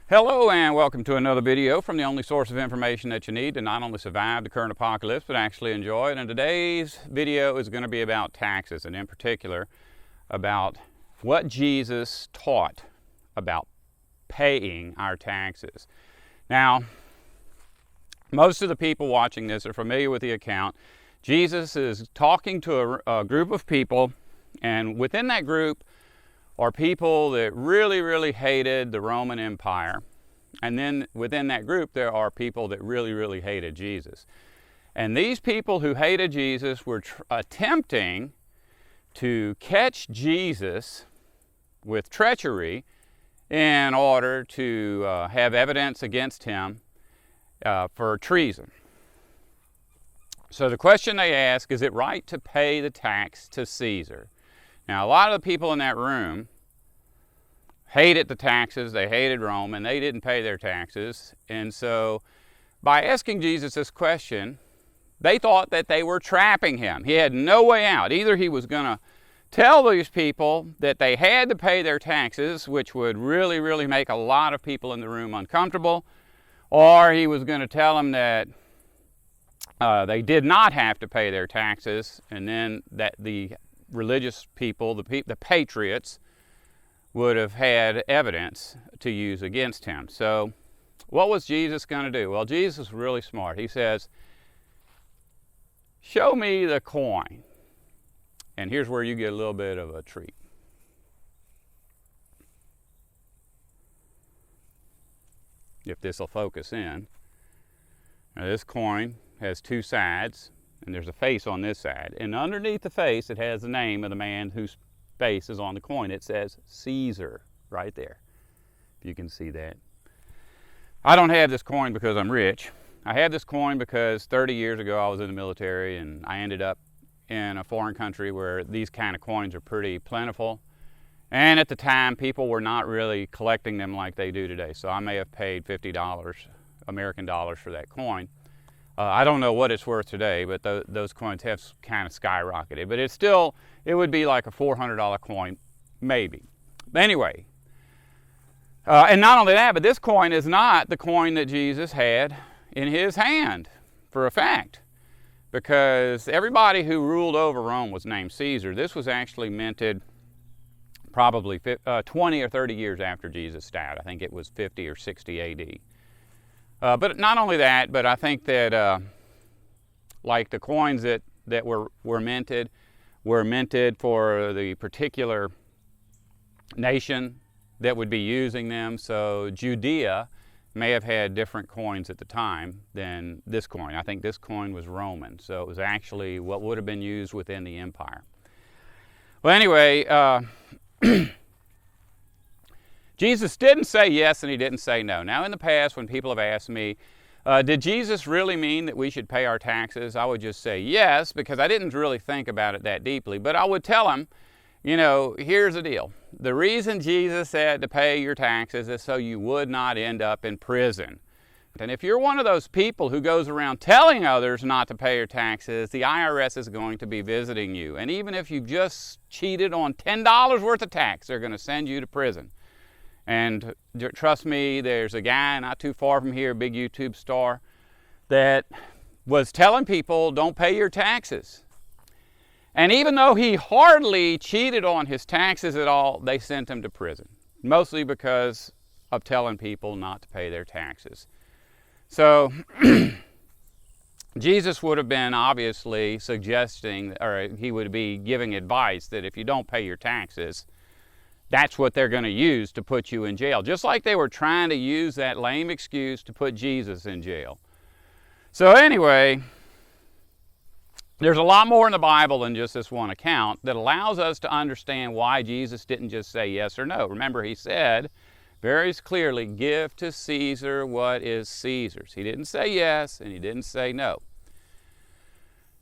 Hello and welcome to another video from the only source of information that you need to not only survive the current apocalypse but actually enjoy it. And today's video is going to be about taxes, and in particular about what Jesus taught about paying our taxes. Now, most of the people watching this are familiar with the account. Jesus is talking to a group of people, and within that group are people that really hated the Roman Empire. And then within that group there are people that really hated Jesus. And these people who hated Jesus were attempting to catch Jesus with treachery in order to have evidence against him for treason. So the question they ask, is it right to pay the tax to Caesar? Now, a lot of the people in that room hated the taxes, they hated Rome, and they didn't pay their taxes. And so by asking Jesus this question, they thought that they were trapping him. He had no way out. Either he was going to tell these people that they had to pay their taxes, which would really make a lot of people in the room uncomfortable, or he was going to tell them that they did not have to pay their taxes, and then that the religious people, the patriots, would have had evidence to use against him. So what was Jesus going to do? Well, Jesus was really smart. He says, show me the coin. And here's where you get a little bit of a treat. If this will focus in. Now, this coin has two sides, and there's a face on this side. And underneath the face, it has the name of the man whose face is on the coin. It says Caesar right there. If you can see that. I don't have this coin because I'm rich. I have this coin because 30 years ago I was in the military, and I ended up in a foreign country where these kind of coins are pretty plentiful. And at the time, people were not really collecting them like they do today. So I may have paid $50 American dollars for that coin. I don't know what it's worth today, but those coins have kind of skyrocketed. But it would be like a $400 coin, maybe. But anyway, and not only that, but this coin is not the coin that Jesus had in his hand, for a fact. Because everybody who ruled over Rome was named Caesar. This was actually minted probably 20 or 30 years after Jesus died. I think it was 50 or 60 A.D. But not only that, but I think that like the coins that were minted for the particular nation that would be using them. So Judea may have had different coins at the time than this coin. I think this coin was Roman, so it was actually what would have been used within the empire. Well, anyway, Jesus didn't say yes and he didn't say no. Now, in the past, when people have asked me, did Jesus really mean that we should pay our taxes? I would just say yes, because I didn't really think about it that deeply. But I would tell them, you know, here's the deal. The reason Jesus said to pay your taxes is so you would not end up in prison. And if you're one of those people who goes around telling others not to pay your taxes, the IRS is going to be visiting you. And even if you've just cheated on $10 worth of tax, they're going to send you to prison. And trust me, there's a guy not too far from here, a big YouTube star, that was telling people, don't pay your taxes. And even though he hardly cheated on his taxes at all, they sent him to prison. Mostly because of telling people not to pay their taxes. So Jesus would have been obviously suggesting, or he would be giving advice that if you don't pay your taxes, that's what they're going to use to put you in jail. Just like they were trying to use that lame excuse to put Jesus in jail. So anyway, there's a lot more in the Bible than just this one account that allows us to understand why Jesus didn't just say yes or no. Remember, he said very clearly, give to Caesar what is Caesar's. He didn't say yes and he didn't say no.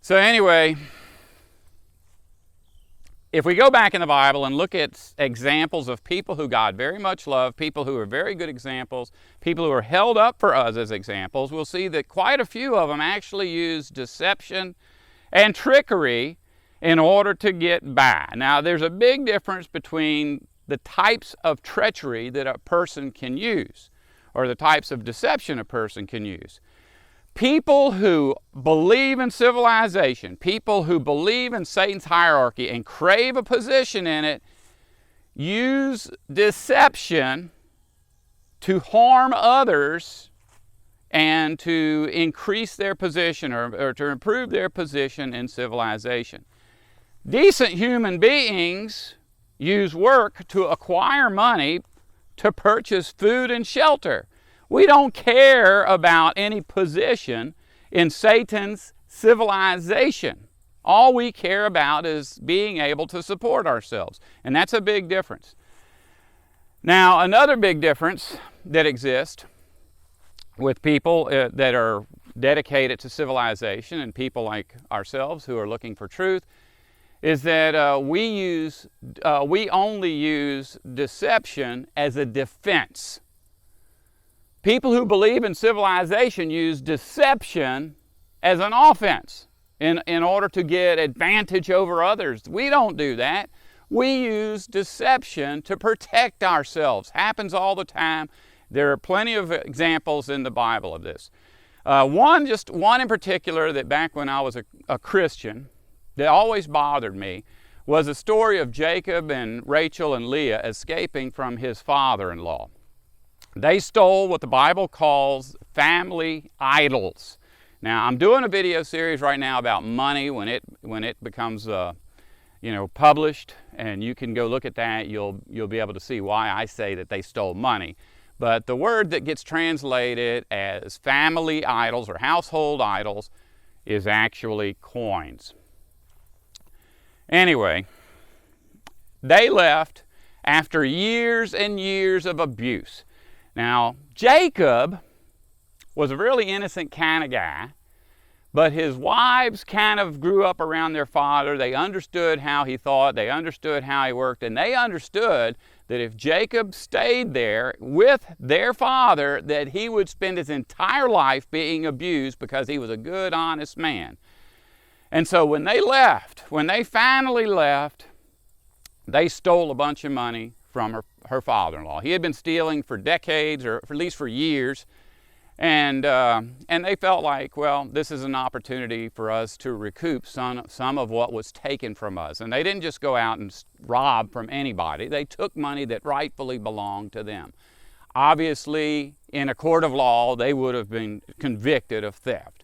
So anyway, if we go back in the Bible and look at examples of people who God very much loved, people who are very good examples, people who are held up for us as examples, we'll see that quite a few of them actually use deception and trickery in order to get by. Now, there's a big difference between the types of treachery that a person can use. or the types of deception a person can use. People who believe in civilization, people who believe in Satan's hierarchy and crave a position in it, use deception to harm others and to increase their position or to improve their position in civilization. Decent human beings use work to acquire money to purchase food and shelter. We don't care about any position in Satan's civilization. All we care about is being able to support ourselves, and that's a big difference. Now, another big difference that exists with people that are dedicated to civilization and people like ourselves who are looking for truth is that we only use deception as a defense. People who believe in civilization use deception as an offense in order to get advantage over others. We don't do that. We use deception to protect ourselves. Happens all the time. There are plenty of examples in the Bible of this. One in particular that back when I was a Christian that always bothered me was the story of Jacob and Rachel and Leah escaping from his father-in-law. They stole what the Bible calls family idols. Now, I'm doing a video series right now about money when it becomes published, and you can go look at that. You'll be able to see why I say that they stole money. But the word that gets translated as family idols or household idols is actually coins. Anyway, they left after years and years of abuse. Now, Jacob was a really innocent kind of guy, but his wives kind of grew up around their father. They understood how he thought, they understood how he worked, and they understood that if Jacob stayed there with their father, that he would spend his entire life being abused because he was a good, honest man. And so when they finally left, they stole a bunch of money from her father-in-law. He had been stealing for decades, or at least for years, and they felt like, well, this is an opportunity for us to recoup some of what was taken from us. And they didn't just go out and rob from anybody. They took money that rightfully belonged to them. Obviously, in a court of law, they would have been convicted of theft,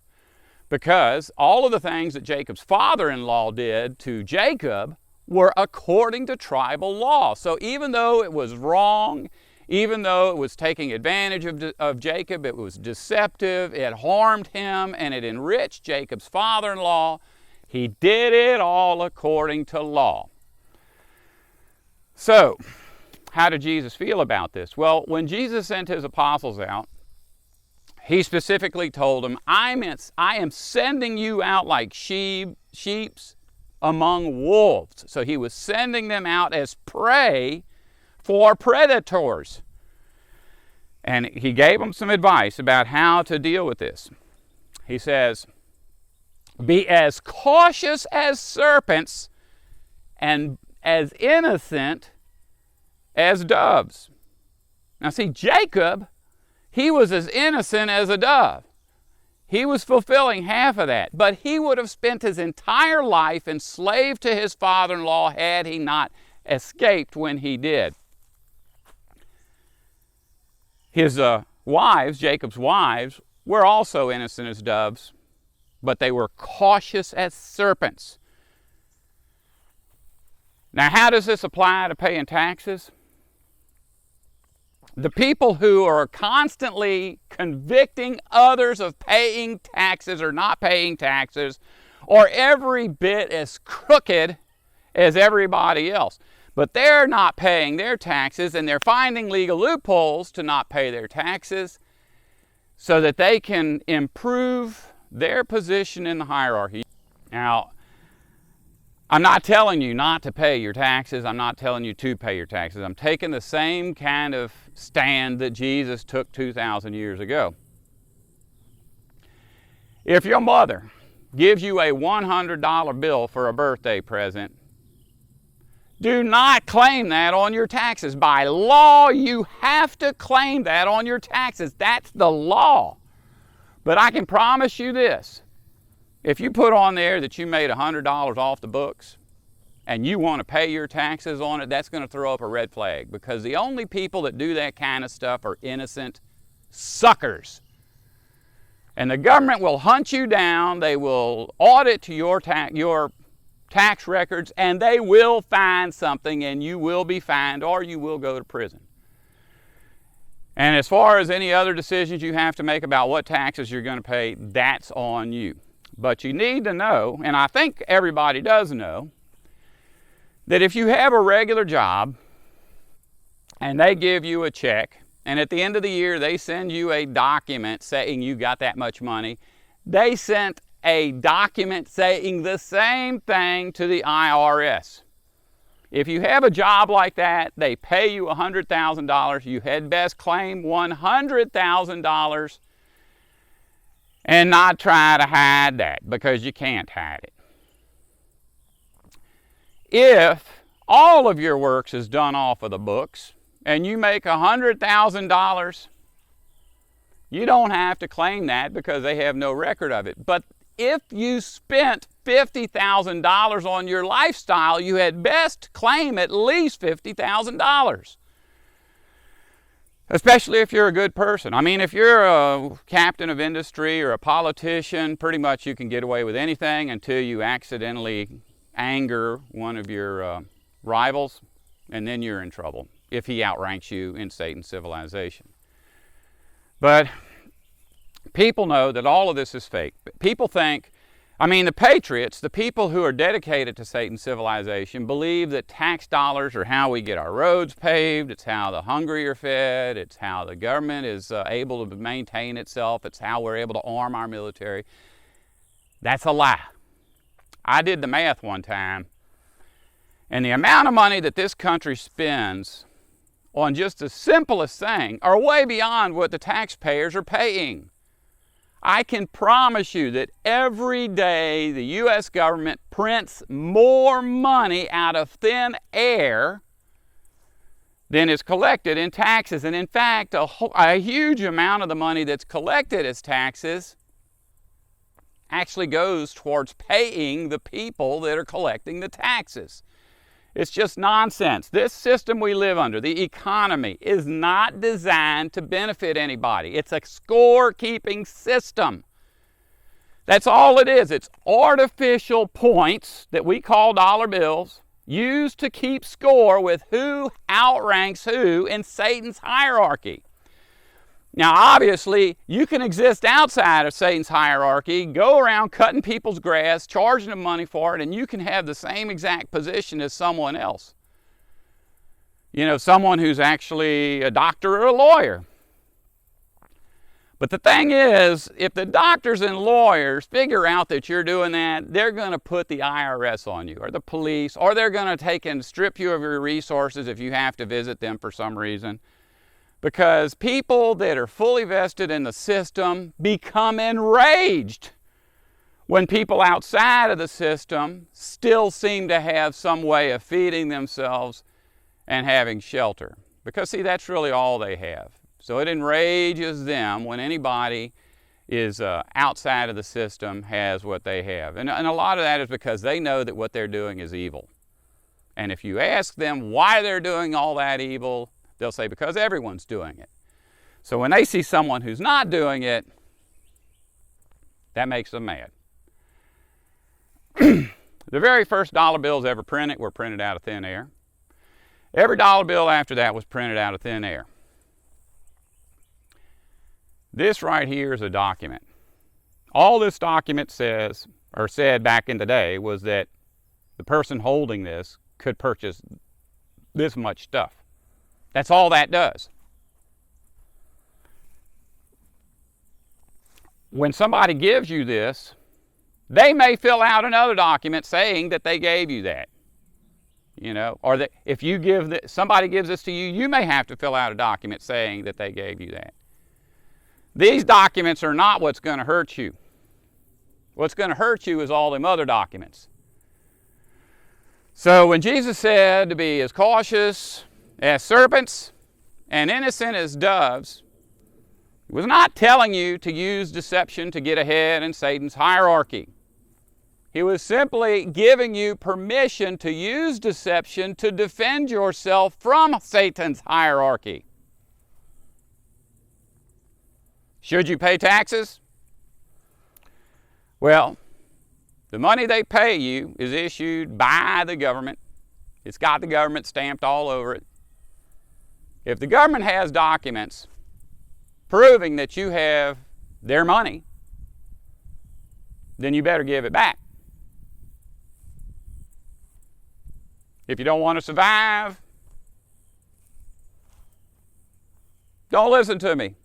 because all of the things that Jacob's father-in-law did to Jacob were according to tribal law. So even though it was wrong, even though it was taking advantage of Jacob, it was deceptive, it harmed him, and it enriched Jacob's father-in-law, he did it all according to law. So, how did Jesus feel about this? Well, when Jesus sent his apostles out, he specifically told them, I am sending you out like sheep among wolves. So he was sending them out as prey for predators. And he gave them some advice about how to deal with this. He says, be as cautious as serpents and as innocent as doves. Now see, Jacob, he was as innocent as a dove. He was fulfilling half of that, but he would have spent his entire life enslaved to his father-in-law had he not escaped when he did. His wives, Jacob's wives, were also innocent as doves, but they were cautious as serpents. Now, how does this apply to paying taxes? The people who are constantly convicting others of paying taxes or not paying taxes are every bit as crooked as everybody else. But they're not paying their taxes, and they're finding legal loopholes to not pay their taxes so that they can improve their position in the hierarchy. Now, I'm not telling you not to pay your taxes. I'm not telling you to pay your taxes. I'm taking the same kind of stand that Jesus took 2,000 years ago. If your mother gives you a $100 bill for a birthday present, Do not claim that on your taxes. By law, you have to claim that on your taxes. That's the law. But I can promise you this. If you put on there that you made $100 off the books and you want to pay your taxes on it, that's going to throw up a red flag, because the only people that do that kind of stuff are innocent suckers. And the government will hunt you down. They will audit your tax records, and they will find something, and you will be fined or you will go to prison. And as far as any other decisions you have to make about what taxes you're going to pay, that's on you. But you need to know, and I think everybody does know, that if you have a regular job and they give you a check, and at the end of the year they send you a document saying you got that much money, they sent a document saying the same thing to the IRS. If you have a job like that, they pay you $100,000, you had best claim $100,000 and not try to hide that, because you can't hide it. If all of your works is done off of the books and you make $100,000, you don't have to claim that because they have no record of it. But if you spent $50,000 on your lifestyle, you had best claim at least $50,000. Especially if you're a good person. I mean, if you're a captain of industry or a politician, pretty much you can get away with anything until you accidentally anger one of your rivals, and then you're in trouble if he outranks you in Satan's civilization. But people know that all of this is fake. People think, I mean, the patriots, the people who are dedicated to Satan's civilization, believe that tax dollars are how we get our roads paved, it's how the hungry are fed, it's how the government is able to maintain itself, it's how we're able to arm our military. That's a lie. I did the math one time, and the amount of money that this country spends on just the simplest thing are way beyond what the taxpayers are paying. I can promise you that every day the U.S. government prints more money out of thin air than is collected in taxes. And in fact, a huge amount of the money that's collected as taxes actually goes towards paying the people that are collecting the taxes. It's just nonsense. This system we live under, the economy, is not designed to benefit anybody. It's a score-keeping system. That's all it is. It's artificial points that we call dollar bills, used to keep score with who outranks who in Satan's hierarchy. Now, obviously, you can exist outside of Satan's hierarchy, go around cutting people's grass, charging them money for it, and you can have the same exact position as someone else. You know, someone who's actually a doctor or a lawyer. But the thing is, if the doctors and lawyers figure out that you're doing that, they're going to put the IRS on you, or the police, or they're going to take and strip you of your resources if you have to visit them for some reason. Because people that are fully vested in the system become enraged when people outside of the system still seem to have some way of feeding themselves and having shelter. Because, see, that's really all they have. So it enrages them when anybody is outside of the system has what they have. And a lot of that is because they know that what they're doing is evil. And if you ask them why they're doing all that evil, they'll say, because everyone's doing it. So when they see someone who's not doing it, that makes them mad. The very first dollar bills ever printed were printed out of thin air. Every dollar bill after that was printed out of thin air. This right here is a document. All this document says, or said back in the day, was that the person holding this could purchase this much stuff. That's all that does. When somebody gives you this, they may fill out another document saying that they gave you that. You know, or that if you somebody gives this to you, you may have to fill out a document saying that they gave you that. These documents are not what's going to hurt you. What's going to hurt you is all them other documents. So when Jesus said to be as cautious as serpents and innocent as doves, he was not telling you to use deception to get ahead in Satan's hierarchy. He was simply giving you permission to use deception to defend yourself from Satan's hierarchy. Should you pay taxes? Well, the money they pay you is issued by the government. It's got the government stamped all over it. If the government has documents proving that you have their money, then you better give it back. If you don't want to survive, don't listen to me.